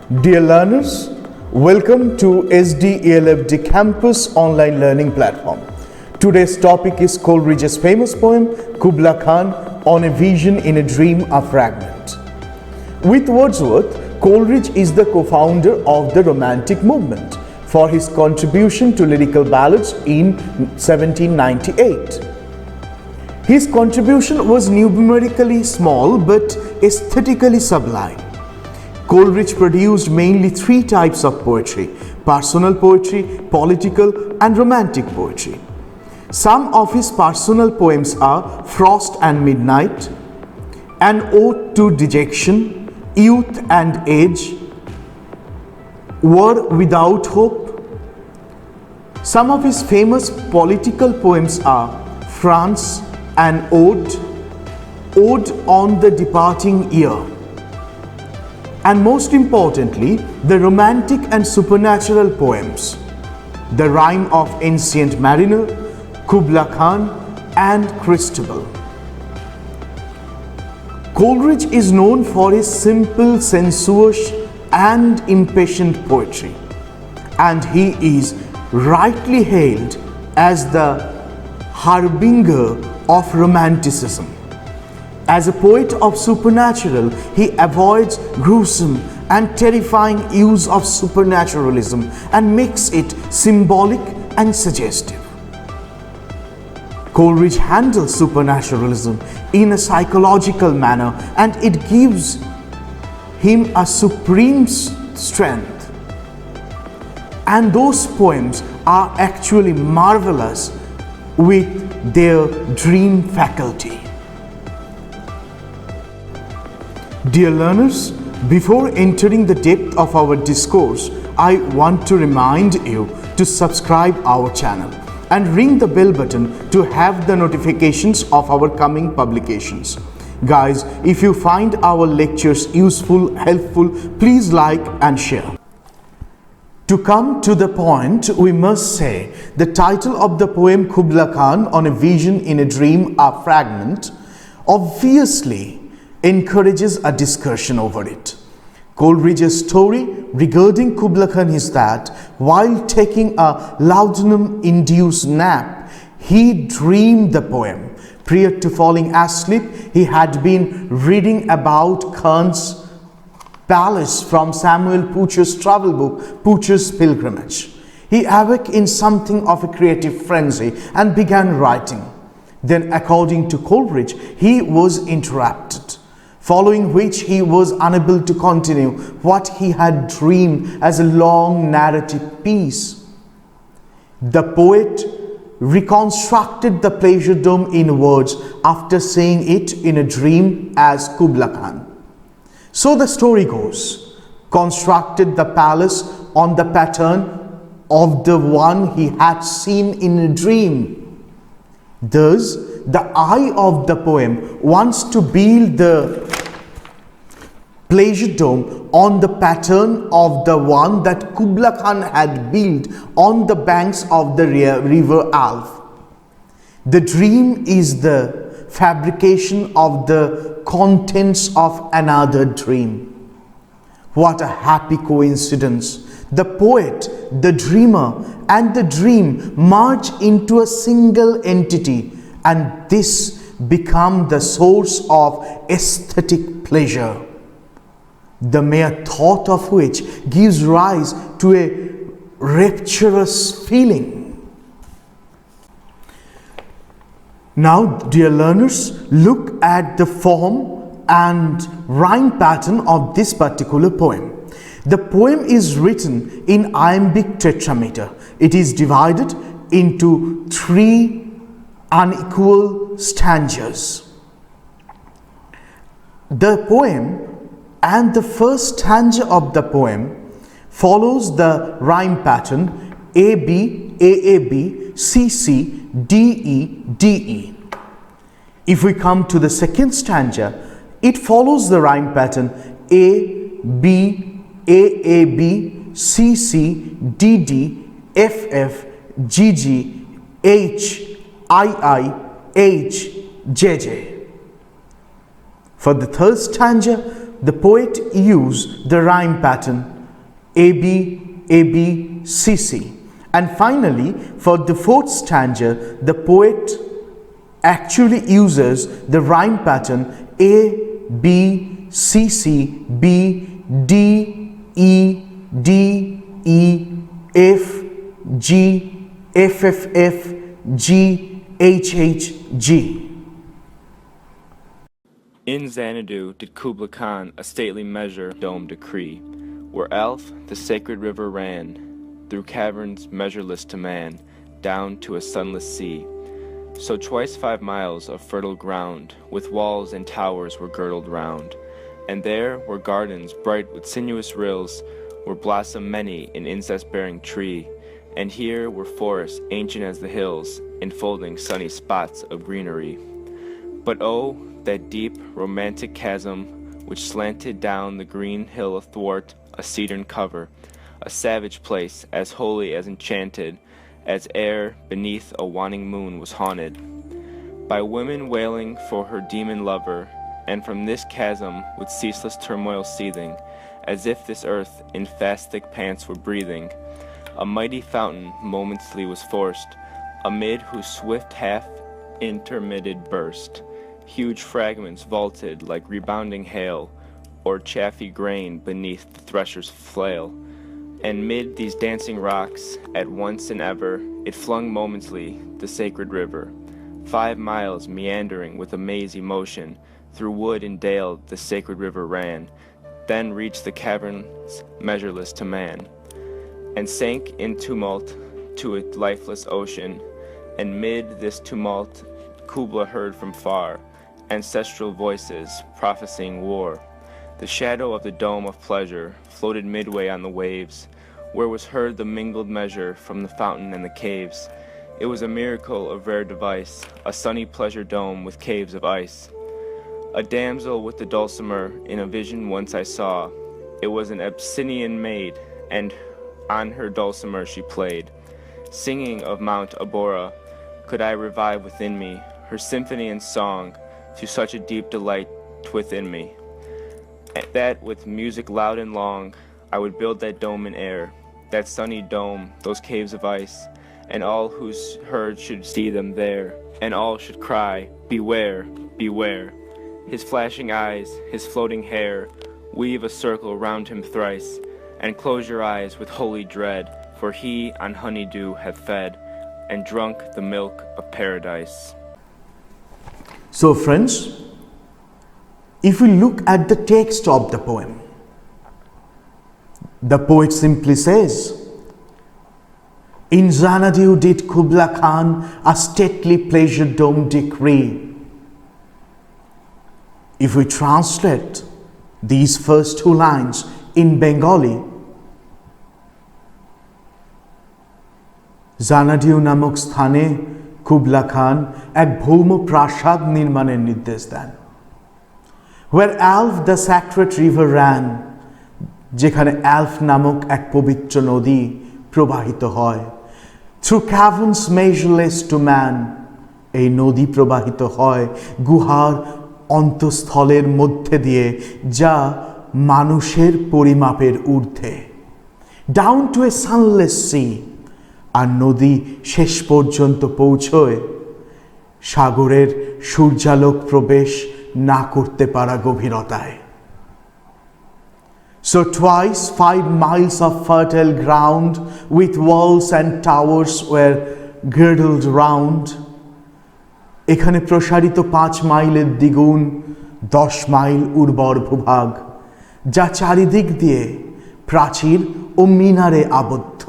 Dear learners, welcome to SDELFD Campus online learning platform. Today's topic is Coleridge's famous poem Kubla Khan on a Vision in a Dream, a Fragment. With Wordsworth, Coleridge is the co-founder of the Romantic movement for his contribution to lyrical ballads in 1798. His contribution was numerically small but aesthetically sublime. Coleridge produced mainly three types of poetry: personal poetry, political, and romantic poetry. Some of his personal poems are Frost and Midnight, An Ode to Dejection, Youth and Age, War Without Hope. Some of his famous political poems are France, An Ode, Ode on the Departing Year, and most importantly, the romantic and supernatural poems, the Rime of Ancient Mariner, Kubla Khan and Christable. Coleridge is known for his simple, sensuous and impatient poetry, and he is rightly hailed as the harbinger of romanticism. As a poet of supernatural, he avoids gruesome and terrifying use of supernaturalism and makes it symbolic and suggestive. Coleridge handles supernaturalism in a psychological manner, and it gives him a supreme strength. And those poems are actually marvelous with their dream faculty. Dear learners, before entering the depth of our discourse, I want to remind you to subscribe our channel and ring the bell button to have the notifications of our coming publications. Guys, if you find our lectures useful, helpful, please like and share. To come to the point, we must say the title of the poem Kubla Khan on a Vision in a Dream, a Fragment obviously encourages a discussion over it. Coleridge's story regarding Kubla Khan is that while taking a laudanum-induced nap, he dreamed the poem. Prior to falling asleep, he had been reading about Khan's palace from Samuel Putcher's travel book, Putcher's Pilgrimage. He awoke in something of a creative frenzy and began writing. Then, according to Coleridge, he was interrupted, following which he was unable to continue what he had dreamed as a long narrative piece. The poet reconstructed the pleasure dome in words after seeing it in a dream as Kubla Khan. So the story goes: constructed the palace on the pattern of the one he had seen in a dream. Thus, the eye of the poem wants to build the pleasure dome on the pattern of the one that Kubla Khan had built on the banks of the river Alf. The dream is the fabrication of the contents of another dream. What a happy coincidence! The poet, the dreamer, and the dream merge into a single entity, and this becomes the source of aesthetic pleasure, the mere thought of which gives rise to a rapturous feeling. Now, dear learners, look at the form and rhyme pattern of this particular poem. The poem is written in iambic tetrameter. It is divided into three unequal stanzas. The poem and the first stanza of the poem follows the rhyme pattern AB, AAB, CC, DE, DE. If we come to the second stanza, it follows the rhyme pattern AB, AAB, CC, DD, FF, GG, H, II, H, JJ. For the third stanza, the poet used the rhyme pattern A, B, A, B, C, C. And finally, for the fourth stanza, the poet actually uses the rhyme pattern A, B, C, C, B, D, E, D, E, F, G, F, F, F, G, H, H, G. In Xanadu did Kubla Khan a stately measure dome decree, where Alph the sacred river ran, through caverns measureless to man, down to a sunless sea. So twice 5 miles of fertile ground, with walls and towers were girdled round, and there were gardens bright with sinuous rills, where blossomed many an incest-bearing tree, and here were forests ancient as the hills, enfolding sunny spots of greenery. But oh, that deep, romantic chasm, which slanted down the green hill athwart a cedarn cover, a savage place, as holy as enchanted, as air beneath a waning moon was haunted, by women wailing for her demon lover, and from this chasm with ceaseless turmoil seething, as if this earth in fast thick pants were breathing, a mighty fountain momently was forced, amid whose swift half-intermitted burst, huge fragments vaulted like rebounding hail, or chaffy grain beneath the thresher's flail, and mid these dancing rocks, at once and ever, it flung momently the sacred river, 5 miles meandering with a mazy motion, through wood and dale the sacred river ran, then reached the caverns measureless to man, and sank in tumult to a lifeless ocean, and mid this tumult Kubla heard from far ancestral voices prophesying war. The shadow of the dome of pleasure floated midway on the waves, where was heard the mingled measure from the fountain and the caves. It was a miracle of rare device, a sunny pleasure dome with caves of ice. A damsel with the dulcimer in a vision once I saw. It was an Abyssinian maid, and on her dulcimer she played. Singing of Mount Abora, could I revive within me her symphony and song, to such a deep delight within me, that with music loud and long I would build that dome in air, that sunny dome, those caves of ice, and all who heard should see them there, and all should cry, beware, beware. His flashing eyes, his floating hair, weave a circle round him thrice, and close your eyes with holy dread, for he on honeydew hath fed, and drunk the milk of paradise. So friends, if we look at the text of the poem, the poet simply says, in Xanadu did Kubla Khan a stately pleasure dome decree. If we translate these first 2 lines in Bengali, Xanadu নামক স্থানে Kubla খান এক ভৌম প্রাসাদ নির্মাণের নির্দেশ দেন। Where Alph the sacred river ran, যেখানে Alph নামক এক পবিত্র নদী প্রবাহিত হয়। Through caverns measureless to man, এই নদী প্রবাহিত হয় গুহার অন্তঃস্থলের মধ্যে দিয়ে, যা মানুষের পরিমাপের ঊর্ধ্বে। Down to a sunless sea, আর নদী শেষ পর্যন্ত পৌঁছয় সাগরের সূর্যালোক প্রবেশ না করতে পারা গভীরতায়। So twice 5 miles of fertile ground with walls and towers were girdled round. এখানে প্রসারিত 5 মাইলের দ্বিগুণ 10 মাইল উর্বর ভূভাগ, যা চারিদিক দিয়ে প্রাচীর ও মিনারে আবদ্ধ।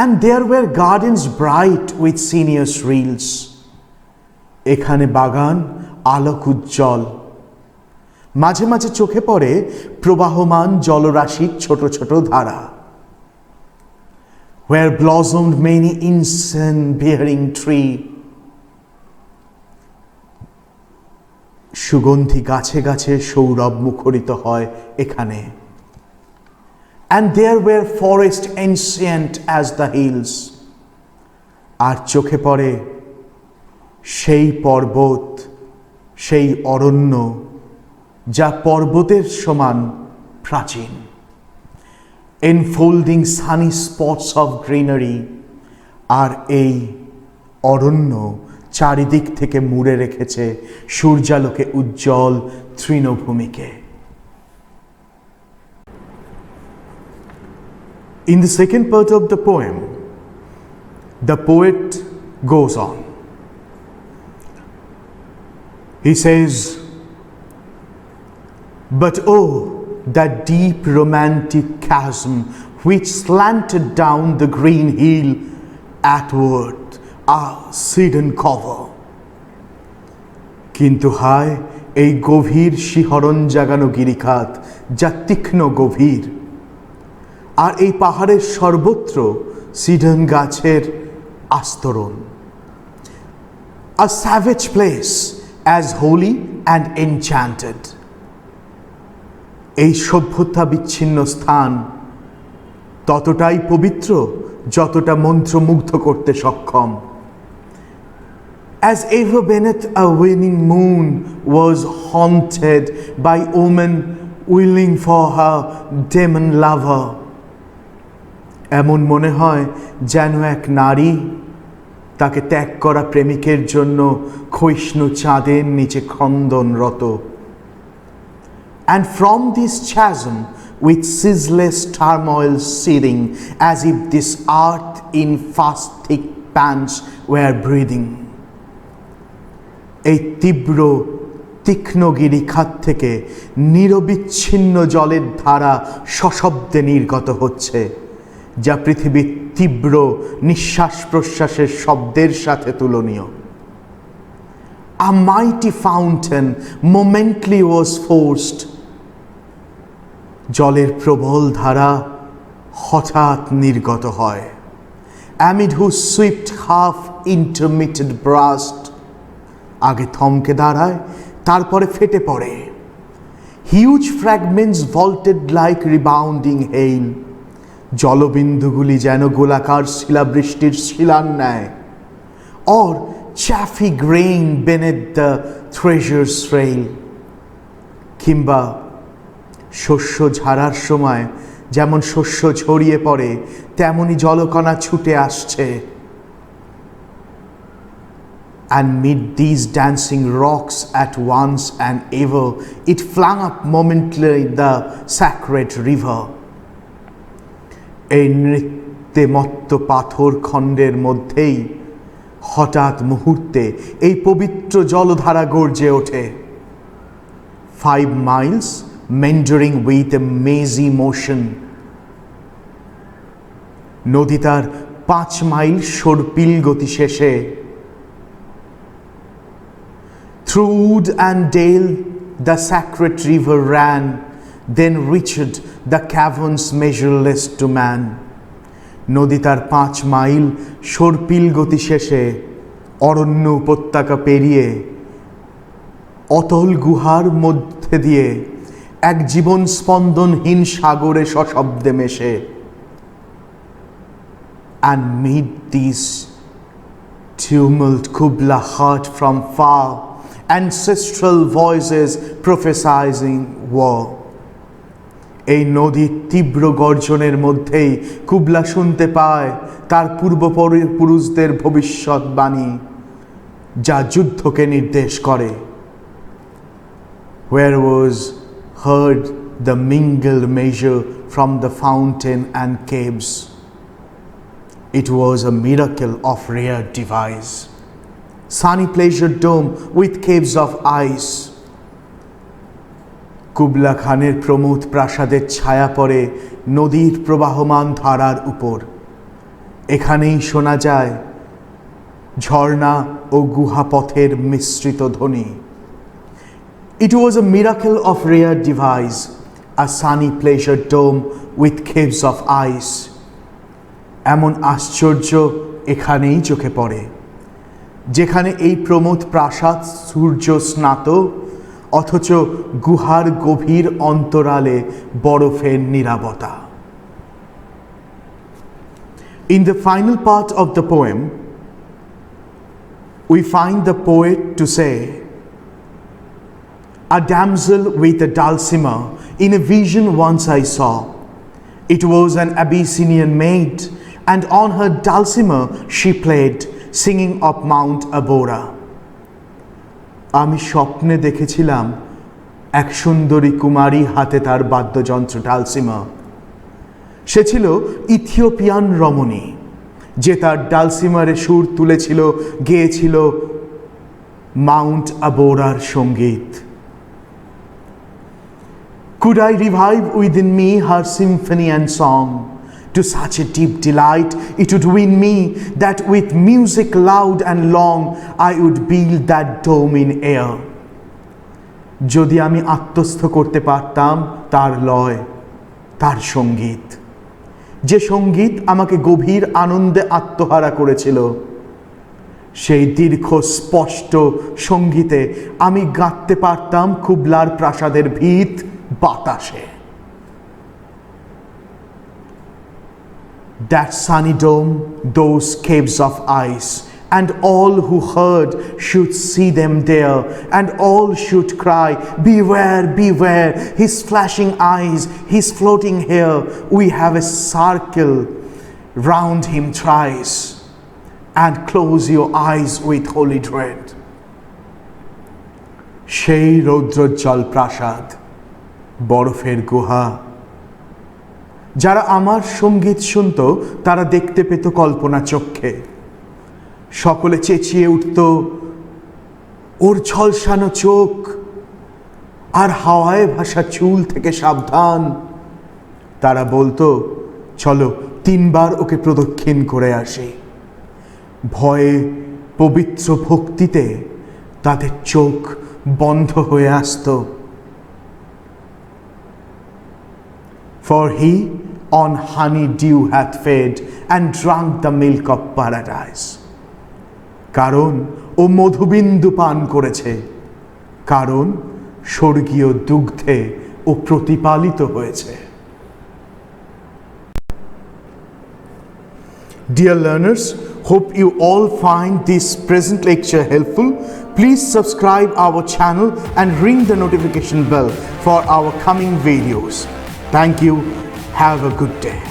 And there were gardens bright with sinuous rills. এখানে বাগান আলোক উজ্জ্বল, মাঝে মাঝে চোখে পড়ে প্রবাহমান জলরাশির ছোট ছোট ধারা। Where blossomed many incense bearing tree, সুগন্ধি গাছে গাছে সৌরভ মুখরিত হয় এখানে। And there were forests ancient as the hills, আর চোখে পড়ে সেই পর্বত, সেই অরণ্য যা পর্বতের সমান প্রাচীন। enfolding sunny spots of greenery, আর এই অরণ্য চারিদিক থেকে মুড়ে রেখেছে সূর্যালোকে উজ্জ্বল তৃণভূমিকে। In the second part of the poem, the poet goes on. He says, "But oh, that deep romantic chasm which slanted down the green hill athwart a sudden cover." কিন্তু হায় এই গভীর শিহরণ জাগানো গিরিখাত, যা তীক্ষ্ণ গভীর, আর এই পাহাড়ের সর্বত্র সিডন গাছের আস্তরণ। A savage place as holy and enchanted. এই সভ্যতা বিচ্ছিন্ন স্থান ততটাই পবিত্র যতটা মন্ত্রমুগ্ধ করতে সক্ষম। As ever beneath a waning moon was haunted by woman willing for her demon lover. এমন মনে হয় যেন এক নারী তাকে ত্যাগ করা প্রেমিকের জন্য ক্ষয়িষ্ণু চাঁদের নিচে ক্রন্দনরত। And from this chasm with ceaseless turmoil seething, as if this earth in fast thick pants were breathing. এই তীব্র তীক্ষ্ণ গিরিখাত থেকে নিরবিচ্ছিন্ন জলের ধারা সশব্দে নির্গত হচ্ছে, যা পৃথিবীর তীব্র নিঃশ্বাস প্রশ্বাসের শব্দের সাথে তুলনীয়। A mighty fountain momently was forced. জলের প্রবল ধারা হঠাৎ নির্গত হয়। Amid whose swift half intermitted burst, আগে থমকে দাঁড়ায়, তারপরে ফেটে পড়ে। Huge fragments vaulted like rebounding hail. জলবিন্দুগুলি যেন গোলাকার শিলাবৃষ্টির শিলার ন্যায়। Or chaffy grain beneath the thresher's rail. কিংবা শস্য ঝাড়ার সময় যেমন শস্য ছড়িয়ে পড়ে, তেমনি জলকণা ছুটে আসছে। And mid these dancing rocks at once and ever, it flung up momentarily the sacred river. এই নৃত্যে মত্ত পাথর খণ্ডের মধ্যেই হঠাৎ মুহূর্তে এই পবিত্র জলধারা গর্জে ওঠে। 5 miles meandering with a mazy motion. নদী তার 5 মাইল সর্পিল গতি শেষে through wood and dale the sacred river ran, then reached the caverns measureless to man. নদী তার 5 মাইল সর্পিল গতি শেষে অরণ্য উপত্যকা পেরিয়ে অতল গুহার মধ্যে দিয়ে এক জীবন স্পন্দনহীন সাগরে সশব্দে মেশে। And mid these tumult Kubla heard from far ancestral voices prophesying war. এই নদীর তীব্র গর্জনের মধ্যেই কুবলা শুনতে পায় তার পূর্বপুরুষদের ভবিষ্যৎবাণী, যা যুদ্ধকে নির্দেশ করে। Where was heard the mingled measure from the fountain and caves. It was a miracle of rare device. Sunny pleasure dome with caves of ice. Kubla খানের প্রমোদ প্রাসাদের ছায়া পড়ে নদীর প্রবাহমান ধারার উপর। এখানেই শোনা যায় ঝর্ণা ও গুহাপথের মিশ্রিত ধ্বনি। It was a miracle of rare device, a sunny pleasure dome with caves of ice. এমন আশ্চর্য এখানেই চোখে পড়ে, যেখানে এই প্রমোদ প্রাসাদ সূর্য স্নাত, অথচ গুহার গভীর অন্তরালে বরফের নীরবতা। In the final part of the poem, we find the poet to say, "A damsel with a dulcimer in a vision once I saw. It was an Abyssinian maid, and on her dulcimer she played, singing of Mount Abora. আমি স্বপ্নে দেখেছিলাম এক সুন্দরী কুমারী হাতে তার বাদ্যযন্ত্র ডালসিমা। সে ছিল Ethiopian রমণী, যে তার ডালসিমারে সুর তুলেছিল, গেয়েছিল মাউন্ট আবোরার সঙ্গীত। Could I revive within me her symphony and song? To such a deep delight it would win me, that with music loud and long I would build that dome in air. যদি আমি আত্মস্থ করতে পারতাম তার লয়, তার সঙ্গীত, যে সঙ্গীত আমাকে গভীর আনন্দে আত্মহারা করেছিল, সেই দীর্ঘ স্পষ্ট সঙ্গীতে আমি গাঁথতে পারতাম কুবলার প্রাসাদের ভিত বাতাসে। That sunny dome, those caves of ice, and all who heard should see them there, and all should cry, beware, beware, his flashing eyes, his floating hair, we have a circle round him thrice, and close your eyes with holy dread. সেই রৌদ্রোজ্জ্বল প্রাসাদ, বরফের গুহা, যারা আমার সঙ্গীত শুনত তারা দেখতে পেত কল্পনা চক্ষে। সকলে চেঁচিয়ে উঠত, ওর ঝলসানো চোখ আর হাওয়ায় ভাসা চুল থেকে সাবধান। তারা বলতো, চলো 3 বার ওকে প্রদক্ষিণ করে আসি। ভয়ে, পবিত্র ভক্তিতে তাদের চোখ বন্ধ হয়ে আসত। For he on honey dew hath fed and drunk the milk of paradise. কারণ ও মধুবিন্দু পান করেছে, কারণ স্বর্গীয় দুগ্ধে ও প্রতিপালিত হয়েছে। Dear learners, hope you all find this present lecture helpful. Please subscribe our channel and ring the notification bell for our coming videos. Thank you. Have a good day.